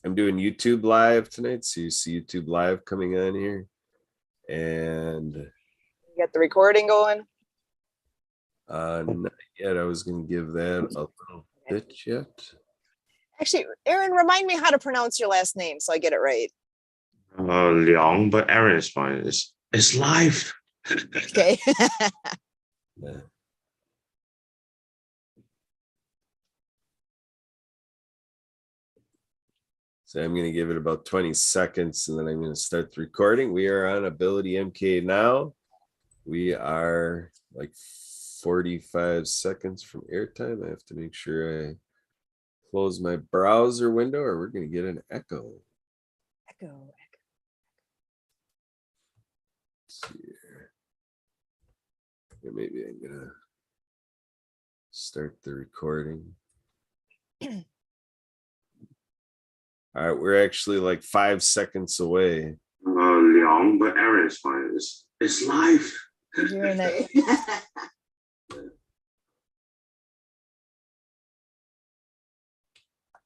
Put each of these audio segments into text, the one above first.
I'm doing YouTube live tonight, so you see YouTube live coming on here. And you got the recording going? Not yet. I was going to give that a little bit yet. Actually, Aaron, remind me how to pronounce your last name so I get it right. Leung, but Aaron is fine. It's live. Okay. Yeah. So I'm going to give it about 20 seconds and then I'm going to start the recording. We are on AbilityMKE Now. We are like 45 seconds from airtime. I have to make sure I close my browser window or we're going to get an echo. Echo. Let's see here. Maybe I'm going to start the recording. All right, we're actually like 5 seconds away. Leung, but Aaron is fine. It's live. Hearing that.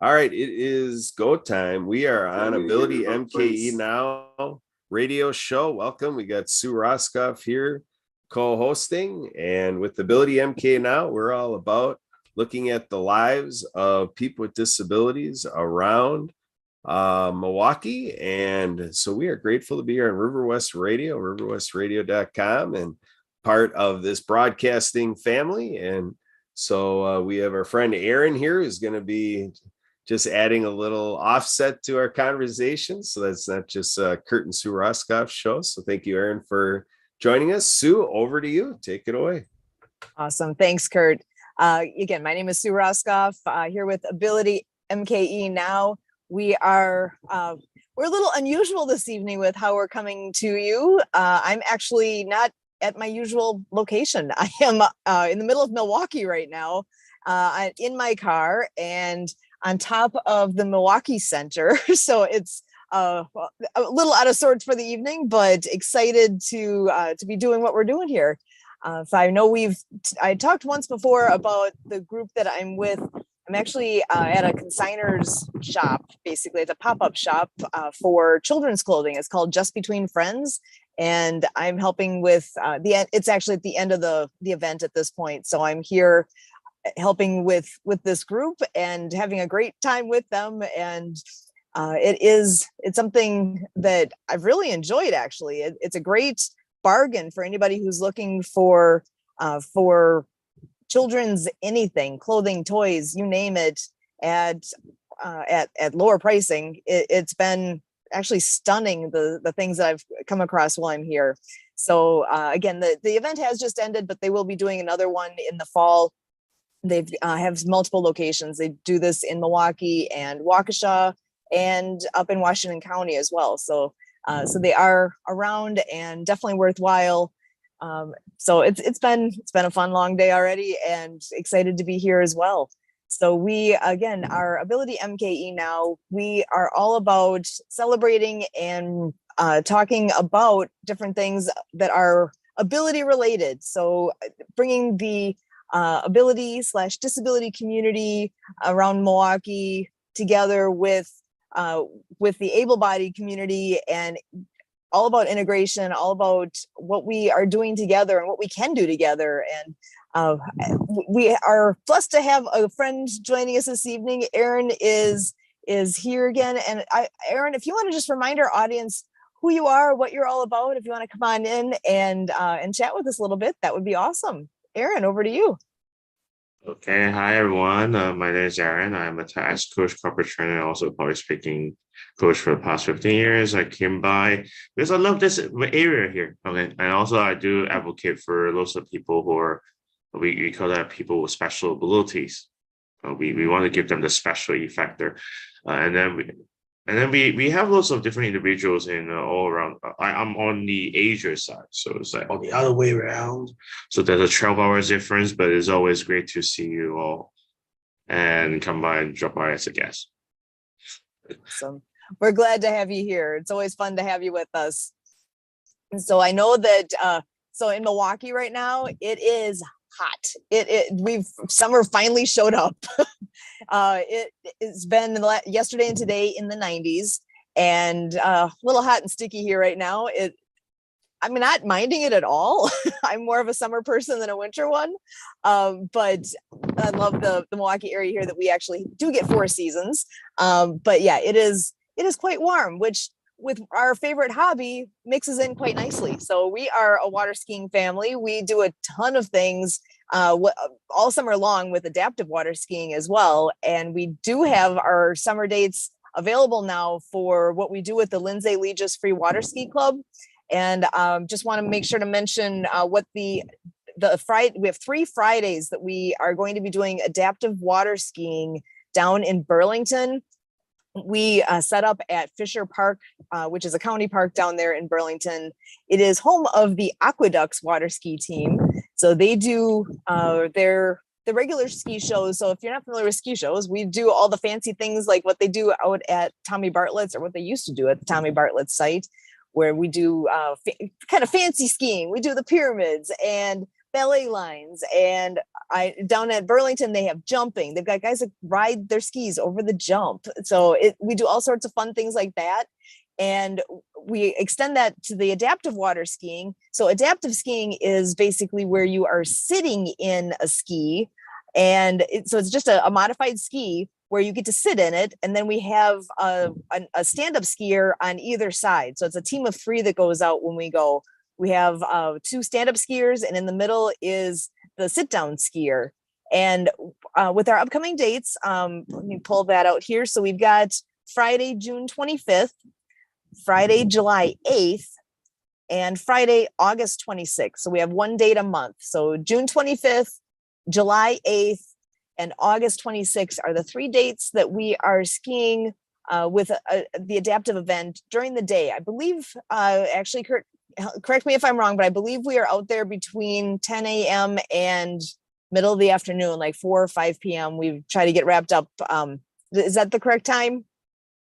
All right, it is go time. We are on AbilityMKE Now radio show. Welcome. We got Sue Roskopf here co-hosting, and with AbilityMKE Now, we're all about looking at the lives of people with disabilities around Milwaukee. And so we are grateful to be here on River West Radio, riverwestradio.com, and part of this broadcasting family. And so we have our friend Aaron here who's going to be just adding a little offset to our conversation. So that's not just Kurt and Sue Roskopf show. So thank you, Aaron, for joining us. Sue, over to you. Take it away. Awesome. Thanks, Kurt. Again, my name is Sue Roskopf, here with AbilityMKE Now. We are we're a little unusual this evening with how we're coming to you. I'm actually not at my usual location. I am in the middle of Milwaukee right now, in my car and on top of the Milwaukee Center. So it's a little out of sorts for the evening, but excited to be doing what we're doing here. So I know I talked once before about the group that I'm with. I'm actually at a consigner's shop. Basically, it's a pop-up shop for children's clothing. It's called Just Between Friends, and I'm helping with it's actually at the end of the event at this point. So I'm here helping with this group and having a great time with them. And it's something that I've really enjoyed. Actually, it's a great bargain for anybody who's looking for children's anything, clothing, toys, you name it, at lower pricing. It's been actually stunning, the things that I've come across while I'm here. So again, the event has just ended, but they will be doing another one in the fall. They have multiple locations. They do this in Milwaukee and Waukesha and up in Washington County as well. So they are around and definitely worthwhile. So it's been a fun long day already and excited to be here as well. So we, again, our AbilityMKE Now, we are all about celebrating and talking about different things that are ability related. So bringing the ability/disability community around Milwaukee together with the able-bodied community, and all about integration, all about what we are doing together and what we can do together. And we are blessed to have a friend joining us this evening. Aaron is here again. And Aaron, if you want to just remind our audience who you are, what you're all about, if you want to come on in and chat with us a little bit, that would be awesome. Aaron, over to you. Okay, hi everyone. My name is Aaron. I'm a tax coach, corporate trainer, and also public speaking coach for the past 15 years. I came by because I love this area here. Okay, and also I do advocate for lots of people who are, we call that people with special abilities. We want to give them the special factor, and then we have lots of different individuals in all around. I'm on the Asia side, so it's like on the other way around. So there's a 12 hours difference, but it's always great to see you all and come by and drop by as a guest. Awesome. We're glad to have you here. It's always fun to have you with us. And so I know that so in Milwaukee right now, it is hot. Summer finally showed up. It's been yesterday and today in the 90s, and a little hot and sticky here right now. I'm not minding it at all. I'm more of a summer person than a winter one. But I love the Milwaukee area here that we actually do get 4 seasons. But yeah, it is quite warm, which with our favorite hobby mixes in quite nicely. So we are a water skiing family. We do a ton of things all summer long with adaptive water skiing as well. And we do have our summer dates available now for what we do with the Lindsay Legis Free Water Ski Club. And just want to make sure to mention what the Friday, we have 3 Fridays that we are going to be doing adaptive water skiing down in Burlington. We set up at Fisher Park, which is a county park down there in Burlington. It is home of the Aqueducts water ski team. So they do the regular ski shows. So if you're not familiar with ski shows, we do all the fancy things like what they do out at Tommy Bartlett's, or what they used to do at the Tommy Bartlett's site, where we do kind of fancy skiing. We do the pyramids and ballet lines. And down at Burlington, they have jumping. They've got guys that ride their skis over the jump. So we do all sorts of fun things like that. And we extend that to the adaptive water skiing. So adaptive skiing is basically where you are sitting in a ski. And so it's just a modified ski where you get to sit in it. And then we have a stand-up skier on either side. So it's a team of 3 that goes out when we go. We have 2 stand-up skiers, and in the middle is the sit-down skier. And with our upcoming dates, let me pull that out here. So we've got Friday, June 25th, Friday, July 8th, and Friday, August 26th. So we have 1 date a month. So June 25th, July 8th, and August 26th are the 3 dates that we are skiing with the adaptive event during the day. I believe, actually, Kurt, correct me if I'm wrong, but I believe we are out there between 10 a.m. and middle of the afternoon, like 4 or 5 p.m. We try to get wrapped up. Is that the correct time?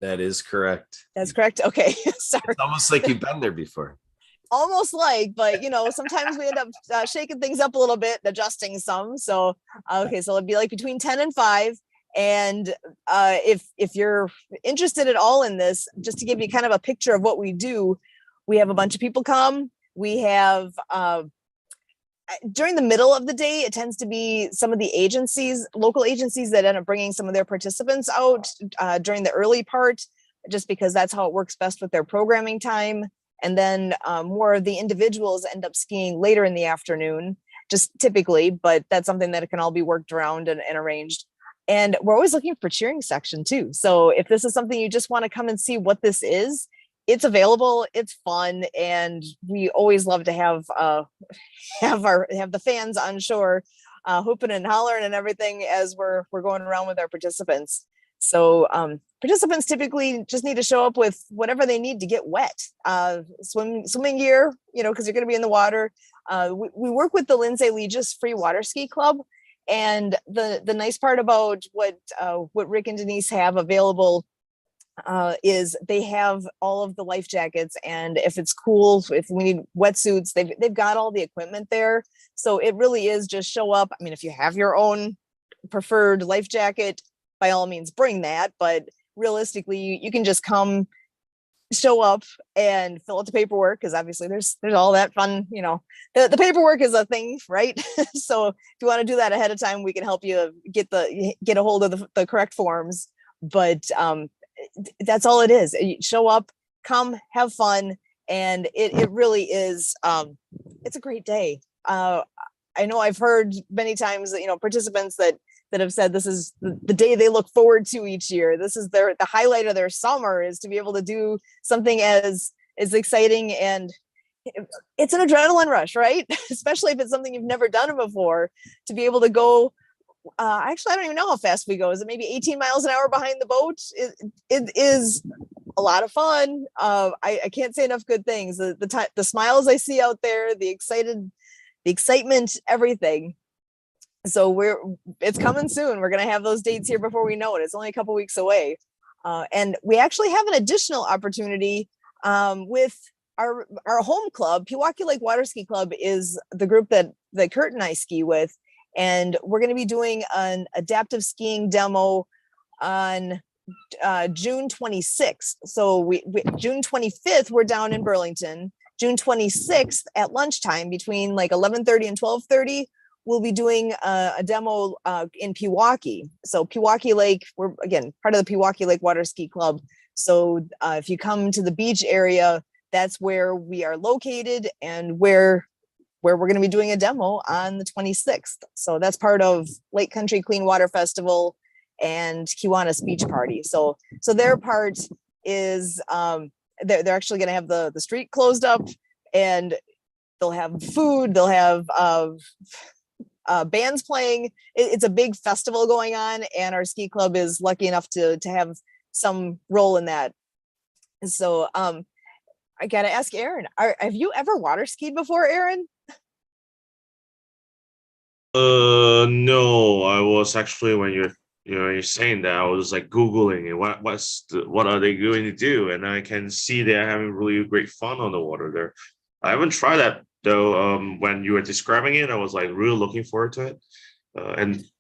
That is correct. That's correct. Okay. Sorry. It's almost like you've been there before. Almost like, but sometimes we end up shaking things up a little bit, adjusting some. So, okay. So it'd be like between 10 and 5. And if you're interested at all in this, just to give you kind of a picture of what we do, we have a bunch of people come. We have, during the middle of the day, it tends to be some of the agencies, local agencies, that end up bringing some of their participants out during the early part, just because that's how it works best with their programming time. And then more of the individuals end up skiing later in the afternoon, just typically, but that's something that it can all be worked around and arranged. And we're always looking for cheering section too. So if this is something you just want to come and see what this is, it's available, it's fun, and we always love to have the fans on shore hooping and hollering and everything as we're going around with our participants. So participants typically just need to show up with whatever they need to get wet. Swimming gear, because you're going to be in the water. We work with the Lindsay Legis Free Water Ski Club, and the nice part about what Rick and Denise have available is they have all of the life jackets, and if it's cool, if we need wetsuits, they've got all the equipment there. So it really is just show up. I mean, if you have your own preferred life jacket, by all means bring that, but realistically you can just come, show up, and fill out the paperwork, because obviously there's all that fun, the paperwork is a thing, right? So if you want to do that ahead of time, we can help you get a hold of the correct forms. But that's all it is. You show up, come, have fun, and it really is it's a great day. I know I've heard many times that participants that have said this is the day they look forward to each year. This is the highlight of their summer, is to be able to do something as exciting, and it's an adrenaline rush, right? Especially if it's something you've never done before, to be able to go. Actually, I don't even know how fast we go. Is it maybe 18 miles an hour behind the boat? It is a lot of fun. I can't say enough good things. The smiles I see out there, the excitement, everything. So it's coming soon. We're going to have those dates here before we know it. It's only a couple weeks away. And we actually have an additional opportunity with our home club. Pewaukee Lake Water Ski Club is the group that Kurt and I ski with. And we're going to be doing an adaptive skiing demo on June 26th. So we June 25th, we're down in Burlington. June 26th at lunchtime between like 11:30 and 12:30, we'll be doing a demo in Pewaukee. So Pewaukee Lake, we're again part of the Pewaukee Lake Water Ski Club. So if you come to the beach area, that's where we are located and where we're going to be doing a demo on the 26th. So that's part of Lake Country Clean Water Festival and Kiwanis Beach Party. So their part is they're actually going to have the street closed up, and they'll have food, they'll have bands playing. It's a big festival going on, and our ski club is lucky enough to have some role in that. So I gotta ask Aaron, have you ever water skied before, Aaron? No, I was actually when you're saying that, I was like Googling and what are they going to do? And I can see they're having really great fun on the water there. I haven't tried that though. When you were describing it, I was like really looking forward to it.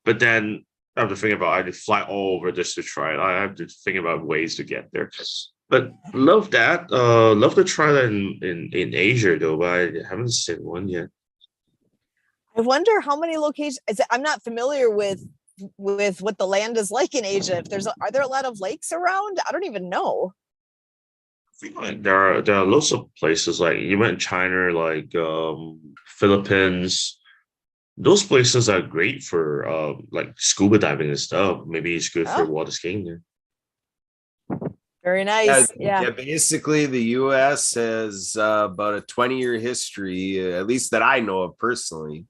But then I have to think about I had to fly all over just to try it. I have to think about ways to get there. But love that. Love to try that in Asia though, but I haven't seen one yet. I wonder how many locations. I'm not familiar with what the land is like in Asia. Are there a lot of lakes around? I don't even know. I feel like there are lots of places like even China, like Philippines. Those places are great for like scuba diving and stuff. Maybe it's good for Oh, water skiing there. very nice. Yeah. Basically, the U.S. has about a 20-year history, at least that I know of personally,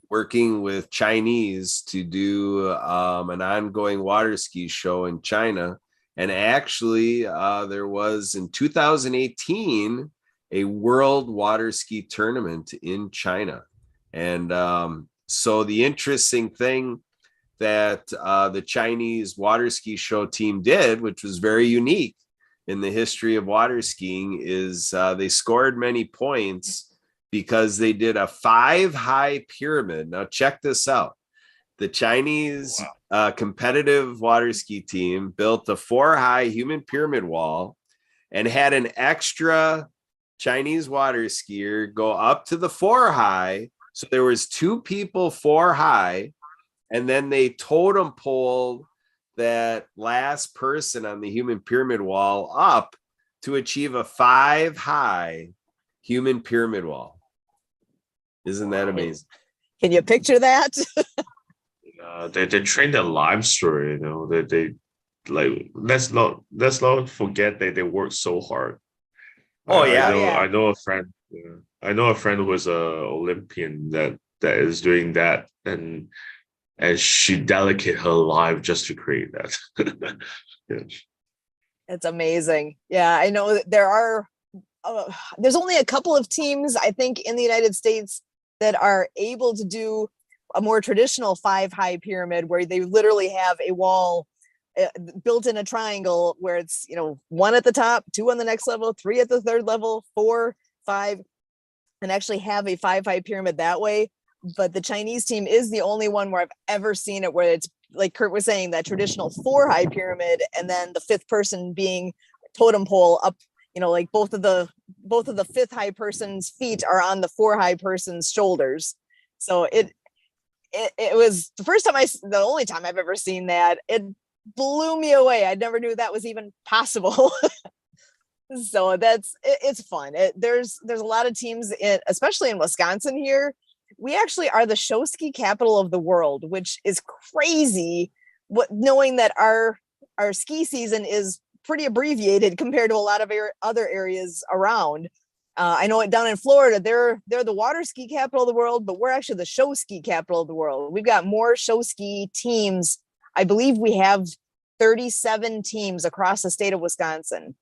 working with Chinese to do an ongoing water ski show in China. And actually, there was in 2018 a world water ski tournament in China. And so the interesting thing that the Chinese water ski show team did, which was very unique in the history of water skiing, is they scored many points because they did a 5-high pyramid. Now check this out. The Chinese competitive water ski team built a 4-high human pyramid wall and had an extra Chinese water skier go up to the 4-high. So there was 2 people 4-high, and then they totem poled that last person on the human pyramid wall up to achieve a 5-high human pyramid wall. Isn't that amazing? Can you picture that? They trained a live story, you know. They like let's not forget that they work so hard. Oh I yeah. know Yeah. I know a friend. I know a friend who was a Olympian that is doing that, and she dedicated her life just to create that. Yeah. It's amazing. Yeah, I know that there's only a couple of teams, I think, in the United States that are able to do a more traditional 5-high pyramid where they literally have a wall built in a triangle where it's 1 at the top, 2 on the next level, 3 at the third level, 4, 5, and actually have a 5-high pyramid that way. But the Chinese team is the only one where I've ever seen it where it's like Kurt was saying, that traditional 4-high pyramid, and then the 5th person being totem pole up, like both of the 5th-high person's feet are on the 4-high person's shoulders. So it was the only time I've ever seen that. It blew me away. I never knew that was even possible. So it's fun. There's a lot of teams especially in Wisconsin here. We actually are the show ski capital of the world, which is crazy. Knowing that our ski season is pretty abbreviated compared to a lot of other areas around. I know it down in Florida, they're the water ski capital of the world, but we're actually the show ski capital of the world. We've got more show ski teams. I believe we have 37 teams across the state of Wisconsin.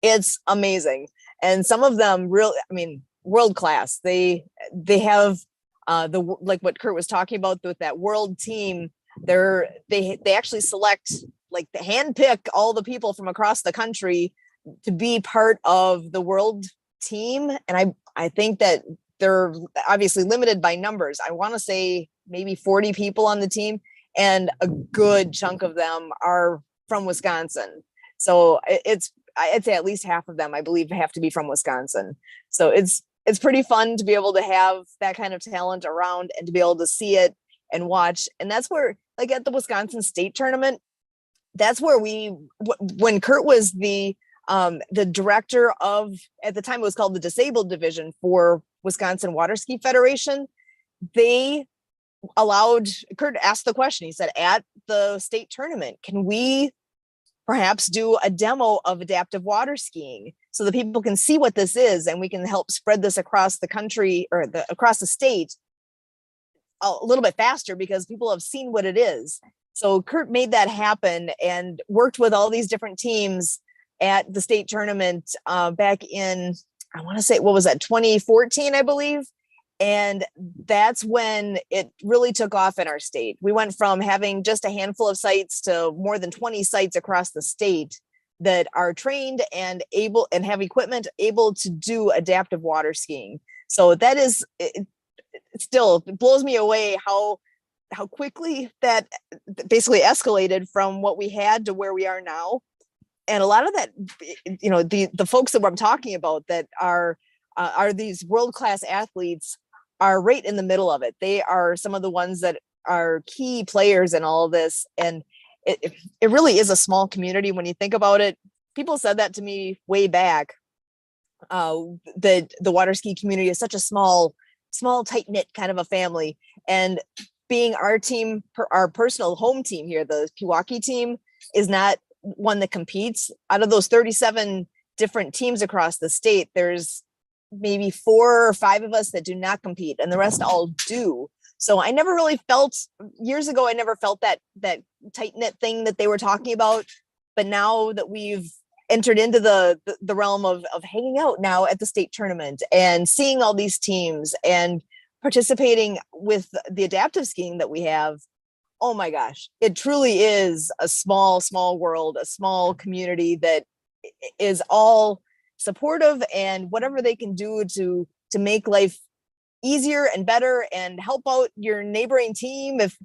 It's amazing. And some of them world class. They have like what Kurt was talking about with that world team. They actually select, like, the handpick all the people from across the country to be part of the world team. And I think that they're obviously limited by numbers. I want to say maybe 40 people on the team, and a good chunk of them are from Wisconsin. So I'd say at least half of them, I believe, have to be from Wisconsin. So it's pretty fun to be able to have that kind of talent around and to be able to see it and watch. And that's where, like at the Wisconsin state tournament, that's where when Kurt was the director of, at the time it was called the disabled division for Wisconsin Water Ski Federation, they allowed Kurt asked the question. He said, at the state tournament, can we perhaps do a demo of adaptive water skiing so that people can see what this is, and we can help spread this across the country or across the state a little bit faster because people have seen what it is. So Kurt made that happen and worked with all these different teams at the state tournament back in, I want to say, what was that, 2014, I believe. And that's when it really took off in our state. We went from having just a handful of sites to more than 20 sites across the state that are trained and able and have equipment able to do adaptive water skiing. So that is, it still blows me away how quickly that basically escalated from what we had to where we are now. And a lot of that, you know, the folks that I'm talking about that are these world-class athletes are right in the middle of it. They are some of the ones that are key players in all of this. And it really is a small community when you think about it. People said that to me way back. The water ski community is such a small, tight-knit kind of a family. And being our team, our personal home team here, the Pewaukee team, is not one that competes. Out of those 37 different teams across the state, there's maybe 4 or 5 of us that do not compete, and the rest all do. So I never really felt, years ago, I never felt that tight-knit thing that they were talking about. But now that we've entered into the realm of hanging out now at the state tournament and seeing all these teams and participating with the adaptive skiing that we have, oh my gosh, it truly is a small world, a small community that is all supportive, and whatever they can do to make life easier and better and help out your neighboring team, if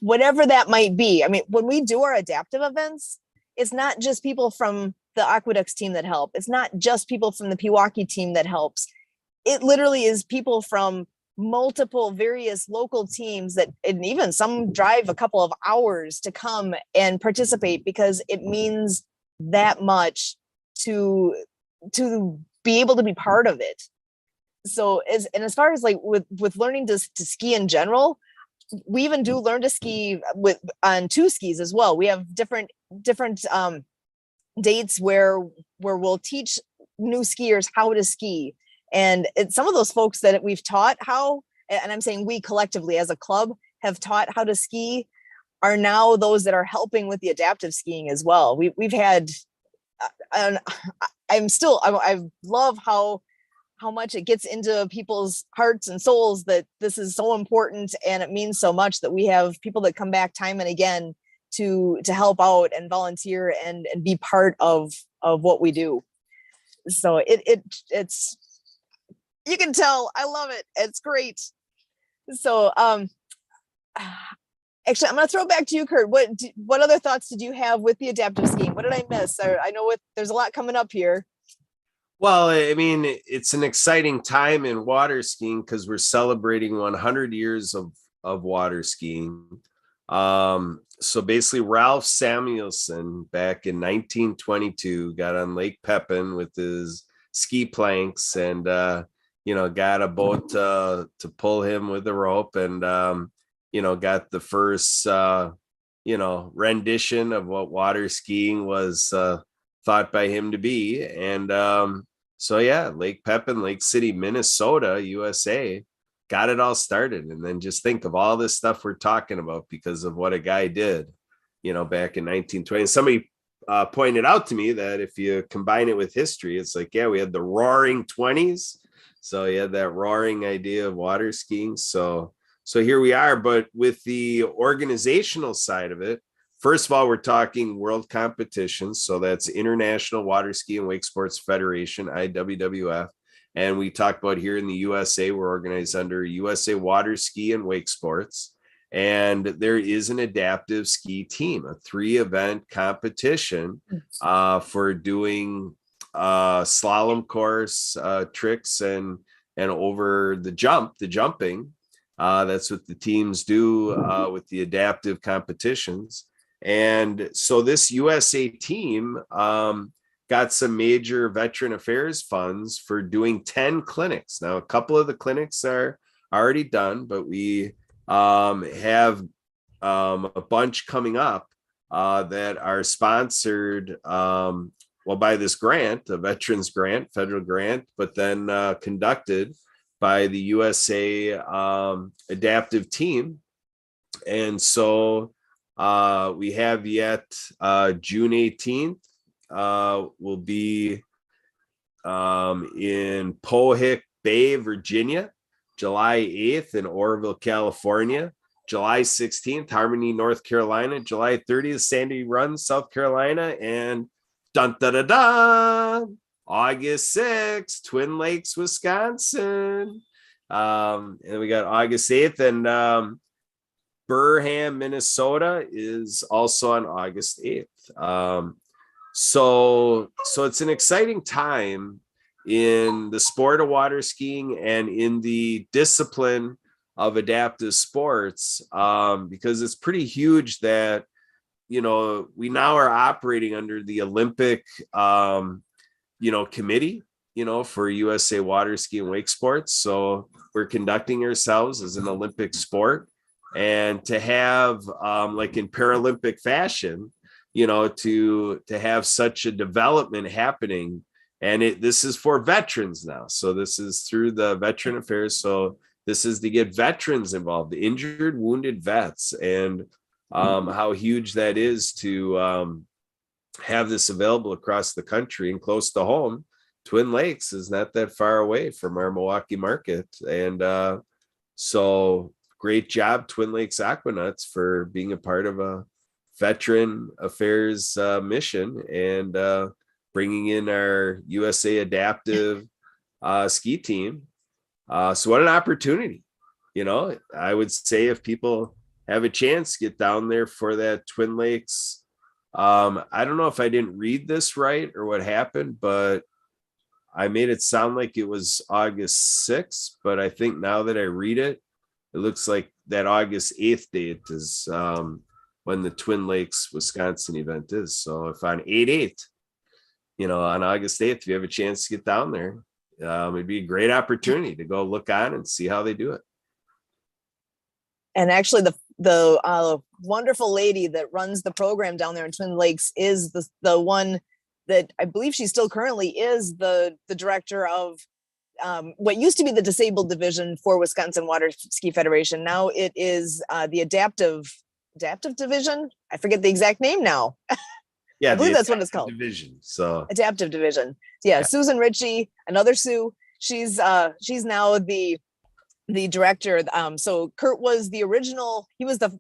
whatever that might be. I mean, when we do our adaptive events, it's not just people from the Aqueducts team that help. It's not just people from the Pewaukee team that helps. It literally is people from multiple various local teams that, and even some drive a couple of hours to come and participate because it means that much to be able to be part of it. So as far as like with learning to ski in general, we even do learn to ski on 2 skis as well. We have different dates where we'll teach new skiers how to ski. And some of those folks that we've taught how, and I'm saying we collectively as a club have taught how to ski, are now those that are helping with the adaptive skiing as well. We've had, and I love how much it gets into people's hearts and souls that this is so important, and it means so much that we have people that come back time and again to help out and volunteer and be part of what we do. So it's, you can tell I love it. It's great. So actually, I'm going to throw it back to you, Kurt. What other thoughts did you have with the adaptive skiing? What did I miss? I know there's a lot coming up here. Well, I mean, it's an exciting time in water skiing because we're celebrating 100 years of water skiing. So basically, Ralph Samuelson back in 1922 got on Lake Pepin with his ski planks and got a boat to pull him with a rope, and got the first rendition of what water skiing was thought by him to be. And so yeah, Lake Pepin, Lake City, Minnesota, USA, got it all started. And then just think of all this stuff we're talking about because of what a guy did, back in 1920. Somebody pointed out to me that if you combine it with history, it's like, yeah, we had the roaring 20s. So you had that roaring idea of water skiing. So here we are. But with the organizational side of it, first of all, we're talking world competitions. So that's International Water Ski and Wake Sports Federation, IWWF. And we talked about here in the USA, we're organized under USA Water Ski and Wake Sports. And there is an adaptive ski team, a 3-event competition for doing slalom course tricks and over the jumping. That's what the teams do with the adaptive competitions. And so this USA team got some major veteran affairs funds for doing 10 clinics. Now, a couple of the clinics are already done, but we have a bunch coming up that are sponsored by this grant, a veterans grant, federal grant, but then conducted by the USA adaptive team. And so we have yet June 18th will be in Pohick Bay, Virginia, July 8th in Oroville, California, July 16th, Harmony, North Carolina, July 30th, Sandy Run, South Carolina, and dun da da da, August 6th, Twin Lakes, Wisconsin. And we got August 8th, and Burham, Minnesota is also on August 8th. So it's an exciting time in the sport of water skiing and in the discipline of adaptive sports, because it's pretty huge that, you know, we now are operating under the Olympic, committee, for USA Water Ski and Wake Sports. So we're conducting ourselves as an Olympic sport, and to have, like in Paralympic fashion, to have such a development happening. And this is for veterans now. So this is through the Veteran Affairs. So this is to get veterans involved, the injured, wounded vets, and how huge that is to have this available across the country and close to home. Twin Lakes is not that far away from our Milwaukee market. And so great job, Twin Lakes Aquanauts, for being a part of a Veteran Affairs mission and bringing in our USA Adaptive ski team. So what an opportunity. I would say if people have a chance, get down there for that Twin Lakes. I don't know if I didn't read this right or what happened, but I made it sound like it was August 6th, but I think now that I read it, it looks like that August 8th date is when the Twin Lakes, Wisconsin event is. So if on 8/8, on August 8th, if you have a chance to get down there, it'd be a great opportunity to go look on and see how they do it. And actually, the wonderful lady that runs the program down there in Twin Lakes is the one that I believe she still currently is the director of what used to be the disabled division for Wisconsin Water Ski Federation. Now it is the adaptive division. I forget the exact name now. Yeah, I believe that's what it's called. Division. So adaptive division. Yeah, Susan Ritchie, another Sue. She's now the director. So Kurt was the original. He was the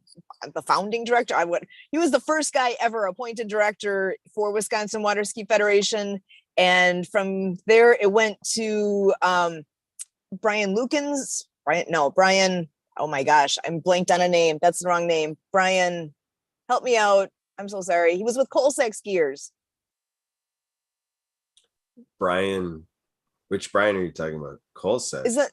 founding director. He was the first guy ever appointed director for Wisconsin Water Ski Federation, and from there it went to Brian Lukens. Brian. Oh my gosh, I'm blanked on a name. That's the wrong name. Brian, help me out. I'm so sorry. He was with Colsack Skiers. Brian, which Brian are you talking about? Colsack. Is it?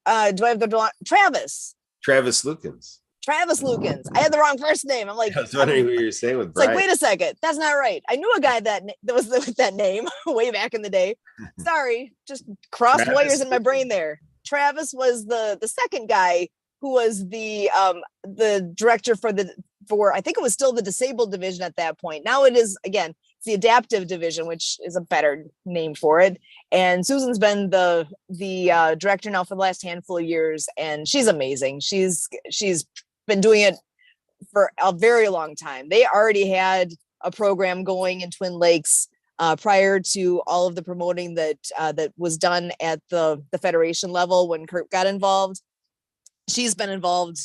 Do I have the Travis? Travis Lukens. Travis Lukens. I had the wrong first name. I'm like, I was wondering who you were saying with Brian. It's like, wait a second, that's not right. I knew a guy that was with that name way back in the day. Sorry, just crossed wires in my brain there. Travis was the second guy who was the director for I think it was still the disabled division at that point. Now it is, again, it's the adaptive division, which is a better name for it. And Susan's been the director now for the last handful of years, and she's amazing. She's been doing it for a very long time. They already had a program going in Twin Lakes prior to all of the promoting that was done at the federation level when Kurt got involved. She's been involved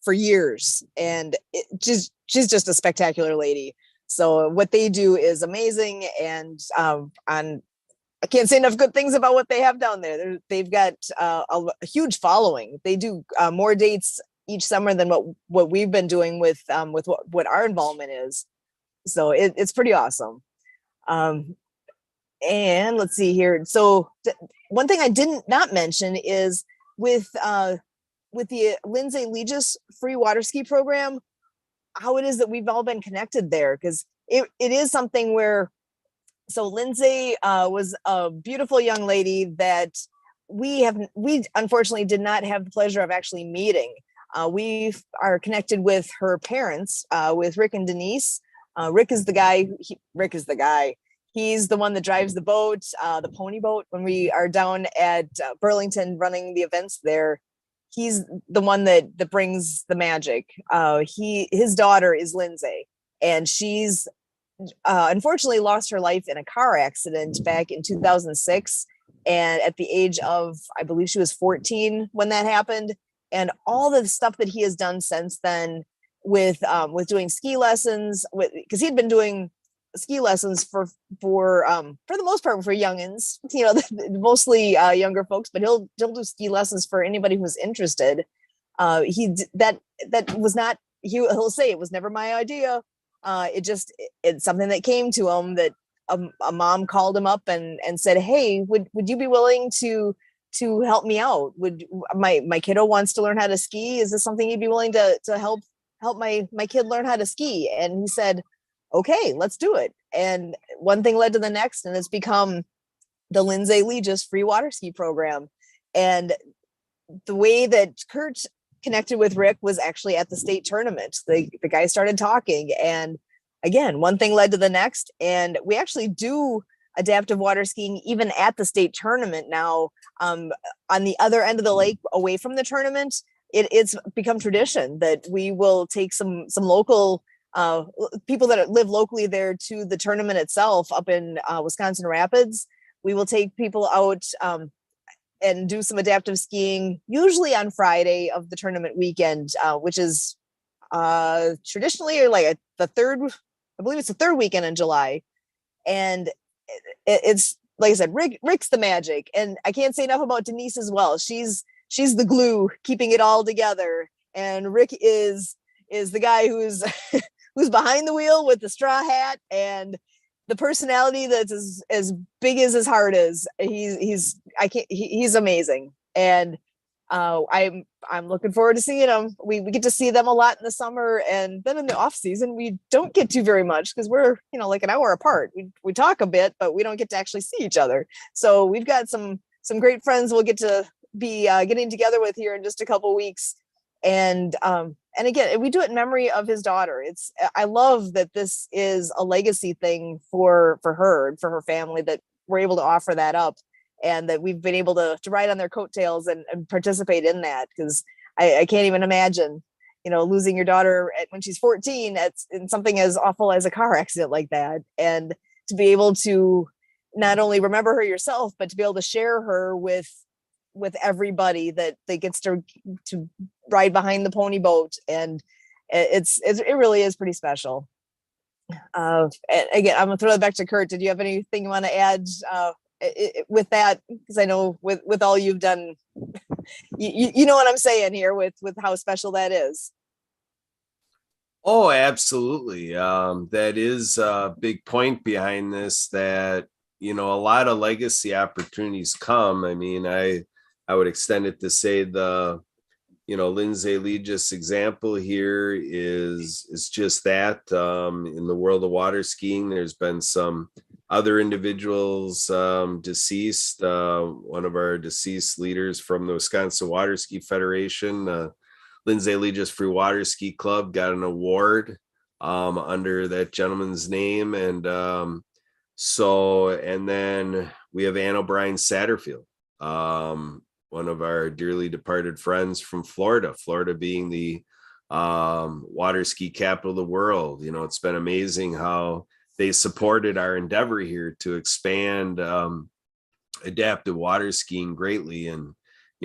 for years, and she's just a spectacular lady. So what they do is amazing, and on I can't say enough good things about what they have down there. They've got a huge following. They do more dates each summer than what we've been doing with what our involvement is. So it's pretty awesome. And let's see here. So one thing I didn't not mention is with the Lindsay Legis free water ski program, how it is that we've all been connected there, because it is something where, so Lindsay was a beautiful young lady that we unfortunately did not have the pleasure of actually meeting. We are connected with her parents, with Rick and Denise. Rick is the guy. He's the one that drives the boat, the pony boat. When we are down at Burlington running the events there, he's the one that brings the magic. His daughter is Lindsay, and she's unfortunately lost her life in a car accident back in 2006. And at the age of, I believe she was 14 when that happened. And all the stuff that he has done since then with doing ski lessons, because he'd been doing ski lessons for the most part for youngins, mostly younger folks, but he'll do ski lessons for anybody who's interested. That was not, he'll say it was never my idea. It's something that came to him, that a mom called him up and said, hey, would you be willing to help me out? Would my kiddo wants to learn how to ski? Is this something you'd be willing to help my kid learn how to ski? And he said, okay, let's do it. And one thing led to the next, and it's become the Lindsay Legis free water ski program. And the way that Kurt connected with Rick was actually at the state tournament. The guys started talking, and again, one thing led to the next. And we actually do adaptive water skiing even at the state tournament now. On the other end of the lake, away from the tournament, it's become tradition that we will take some local people that live locally there to the tournament itself up in Wisconsin Rapids. We will take people out and do some adaptive skiing, usually on Friday of the tournament weekend, which is traditionally, or like the third weekend in July. And it's like I said, Rick's the magic, and I can't say enough about Denise as well. She's the glue keeping it all together, and Rick is the guy who's who's behind the wheel with the straw hat and the personality that's as big as his heart is. He's amazing, and I'm looking forward to seeing them. We get to see them a lot in the summer, and then in the off season we don't get to very much because we're like an hour apart. We talk a bit, but we don't get to actually see each other. So we've got some great friends we'll get to be getting together with here in just a couple weeks. And again, we do it in memory of his daughter. I love that this is a legacy thing for her and for her family, that we're able to offer that up, and that we've been able to ride on their coattails and participate in that. Because I can't even imagine, losing your daughter when she's 14 in something as awful as a car accident like that. And to be able to not only remember her yourself, but to be able to share her with everybody that gets to ride behind the pony boat. And it really is pretty special. And again, I'm gonna throw it back to Kurt. Did you have anything you want to add with that? Because I know with all you've done, you know what I'm saying here with how special that is. Oh, absolutely. That is a big point behind this, that a lot of legacy opportunities come. I mean, I would extend it to say the Lindsay Legis example here is just that. In the world of water skiing, there's been some other individuals deceased. One of our deceased leaders from the Wisconsin Water Ski Federation, Lindsay Legis Free Water Ski Club, got an award under that gentleman's name. And and then we have Ann O'Brien Satterfield, one of our dearly departed friends from Florida being the water ski capital of the world. It's been amazing how they supported our endeavor here to expand adaptive water skiing greatly. And,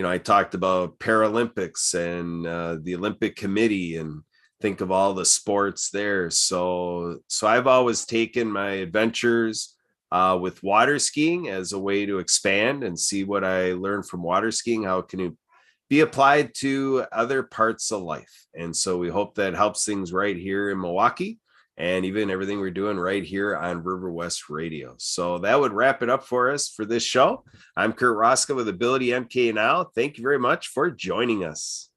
I talked about Paralympics and the Olympic Committee, and think of all the sports there. So I've always taken my adventures with water skiing as a way to expand and see what I learned from water skiing, how it can be applied to other parts of life. And so we hope that helps things right here in Milwaukee and even everything we're doing right here on River West Radio. So that would wrap it up for us for this show. I'm Kurt Roskopf with AbilityMKE Now. Thank you very much for joining us.